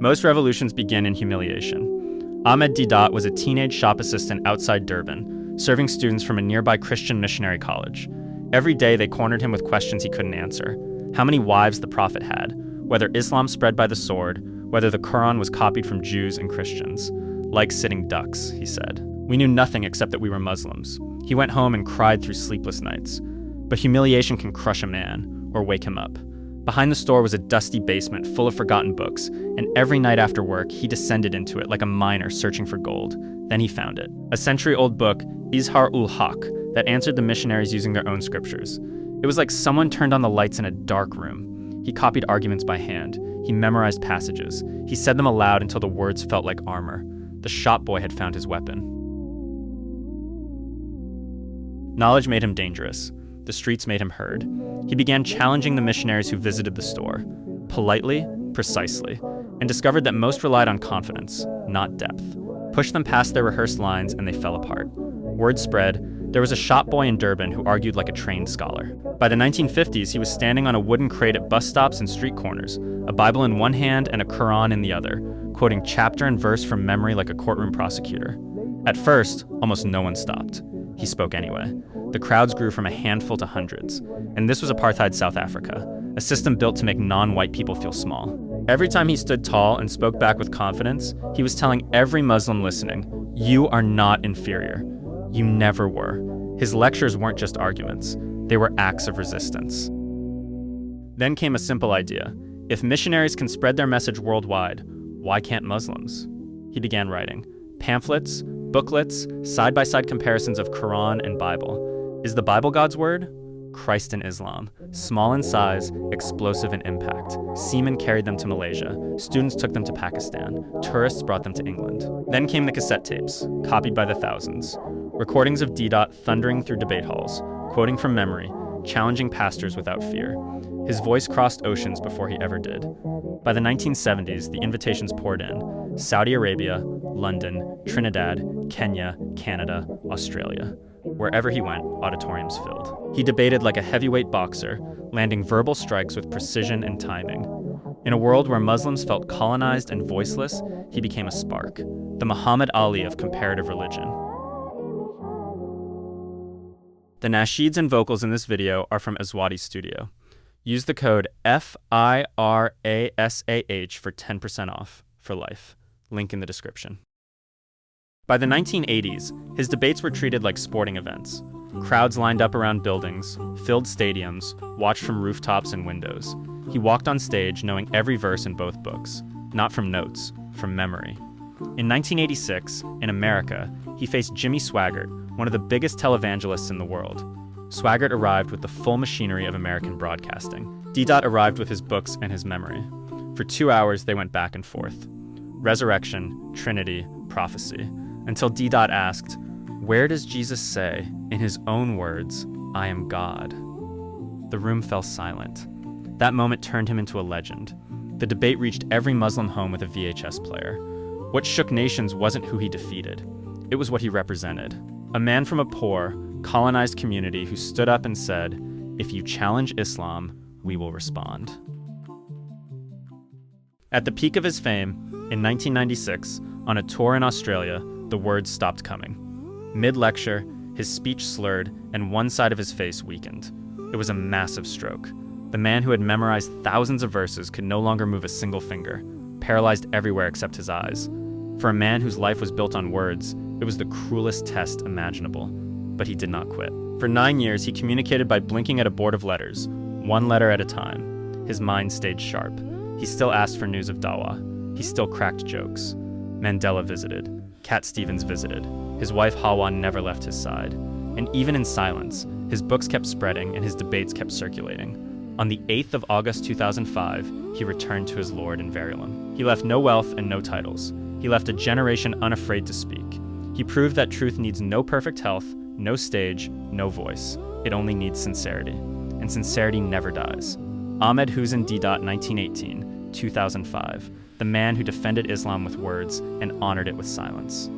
Most revolutions begin in humiliation. Ahmed Deedat was a teenage shop assistant outside Durban, serving students from a nearby Christian missionary college. Every day they cornered him with questions he couldn't answer. How many wives the Prophet had, whether Islam spread by the sword, whether the Quran was copied from Jews and Christians. Like sitting ducks, he said. We knew nothing except that we were Muslims. He went home and cried through sleepless nights. But humiliation can crush a man, or wake him up. Behind the store was a dusty basement full of forgotten books, and every night after work, he descended into it like a miner searching for gold. Then he found it. A century-old book, Izhar-ul-Haq, that answered the missionaries using their own scriptures. It was like someone turned on the lights in a dark room. He copied arguments by hand. He memorized passages. He said them aloud until the words felt like armor. The shop boy had found his weapon. Knowledge made him dangerous. The streets made him heard. He began challenging the missionaries who visited the store, politely, precisely, and discovered that most relied on confidence, not depth. Pushed them past their rehearsed lines and they fell apart. Word spread. There was a shop boy in Durban who argued like a trained scholar. By the 1950s, he was standing on a wooden crate at bus stops and street corners, a Bible in one hand and a Quran in the other, quoting chapter and verse from memory like a courtroom prosecutor. At first, almost no one stopped. He spoke anyway. The crowds grew from a handful to hundreds. And this was apartheid South Africa, a system built to make non-white people feel small. Every time he stood tall and spoke back with confidence, he was telling every Muslim listening, "You are not inferior. You never were." His lectures weren't just arguments. They were acts of resistance. Then came a simple idea. If missionaries can spread their message worldwide, why can't Muslims? He began writing pamphlets, booklets, side-by-side comparisons of Quran and Bible. Is the Bible God's word? Christ in Islam. Small in size, explosive in impact. Seamen carried them to Malaysia. Students took them to Pakistan. Tourists brought them to England. Then came the cassette tapes, copied by the thousands. Recordings of Deedat thundering through debate halls, quoting from memory, challenging pastors without fear. His voice crossed oceans before he ever did. By the 1970s, the invitations poured in. Saudi Arabia, London, Trinidad, Kenya, Canada, Australia. Wherever he went, auditoriums filled. He debated like a heavyweight boxer, landing verbal strikes with precision and timing. In a world where Muslims felt colonized and voiceless, he became a spark, the Muhammad Ali of comparative religion. The Nasheeds and vocals in this video are from Aswati Studio. Use the code FIRASAH for 10% off for life. Link in the description. By the 1980s, his debates were treated like sporting events. Crowds lined up around buildings, filled stadiums, watched from rooftops and windows. He walked on stage knowing every verse in both books, not from notes, from memory. In 1986, in America, he faced Jimmy Swaggart, one of the biggest televangelists in the world. Swaggart arrived with the full machinery of American broadcasting. Deedat arrived with his books and his memory. For 2 hours, they went back and forth. Resurrection, Trinity, prophecy. Until Deedat asked, "Where does Jesus say, in his own words, 'I am God'?" The room fell silent. That moment turned him into a legend. The debate reached every Muslim home with a VHS player. What shook nations wasn't who he defeated. It was what he represented. A man from a poor, colonized community who stood up and said, "If you challenge Islam, we will respond." At the peak of his fame, in 1996, on a tour in Australia, the words stopped coming. Mid-lecture, his speech slurred and one side of his face weakened. It was a massive stroke. The man who had memorized thousands of verses could no longer move a single finger, paralyzed everywhere except his eyes. For a man whose life was built on words, it was the cruelest test imaginable. But he did not quit. For 9 years, he communicated by blinking at a board of letters, one letter at a time. His mind stayed sharp. He still asked for news of Dawah. He still cracked jokes. Mandela visited. Cat Stevens visited. His wife Hawa never left his side. And even in silence, his books kept spreading and his debates kept circulating. On the 8th of August 2005, he returned to his Lord in Verulam. He left no wealth and no titles. He left a generation unafraid to speak. He proved that truth needs no perfect health, no stage, no voice. It only needs sincerity. And sincerity never dies. Ahmed Hoosen Deedat, 1918, 2005. The man who defended Islam with words and honored it with silence.